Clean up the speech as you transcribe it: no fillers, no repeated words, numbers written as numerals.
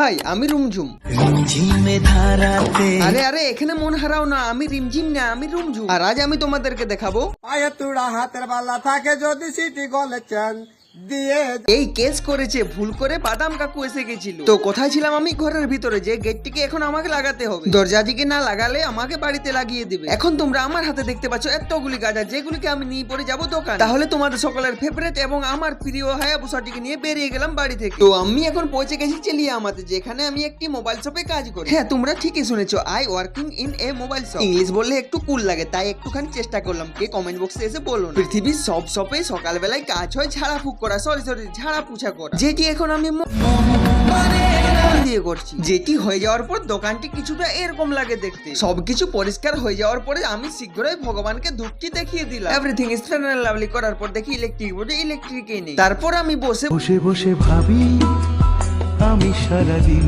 High, আমি রুমঝুম। আরে আরে, এখানে মন হারাও না, আমি রিমঝিম না, আমি রুমঝুম। আর আজ আমি তোমাদেরকে দেখাবো পায়ে তুড়া হাতের বালা থাকে যদি সিটি গলে চান দিয়ে এই কেস করেছে ভুল করে বাদাম কাকু এসে গেছিল। তো কোথায় ছিলাম আমি? ঘরের ভিতরে। যে গেটটিকে এখন আমাকে লাগাতে হবে, দরজাটিকে না লাগালে আমাকে বাড়িতে লাগিয়ে দিবে। এখন তোমরা আমার হাতে দেখতে পাচ্ছ এতগুলি গাঁজা, যেগুলিকে আমি নিয়ে পরে যাবো দোকান। তাহলে তোমাদের সকলের ফেভারিট এবং আমার প্রিয় হায়াবুসাটিকে নিয়ে বেরিয়ে গেলাম বাড়ি থেকে। তো আমি এখন পৌঁছে গেছি চেলিয়া আমাতে, যেখানে আমি একটি মোবাইল শপে কাজ করি। হ্যাঁ, তোমরা ঠিকই শুনেছো, I working in a mobile shop. English বললে একটু কুল লাগে, তাই একটুখানি চেষ্টা করলাম। কে কমেন্ট বক্সে এসে বলো না। পৃথিবীর সব শপে সকালবেলায় কাজ হয় ঝাড়া ফুক করা, সরি ঝাড়া পুছা করা, যেটি এখন আমি দিয়ে করছি। যেটি হয়ে যাওয়ার পর দোকানটি কিছুটা এরকম লাগে দেখতে। সবকিছু পরিষ্কার হয়ে যাওয়ার পরে আমি শীঘ্রই ভগবানকে ধূপটি দেখিয়ে দিলাম। Everything is Fair and Lovely করার পর দেখি ইলেকট্রিক বোর্ডে ইলেকট্রিকই নেই। তারপর আমি বসে বসে বসে ভাবি আমি সারাদিন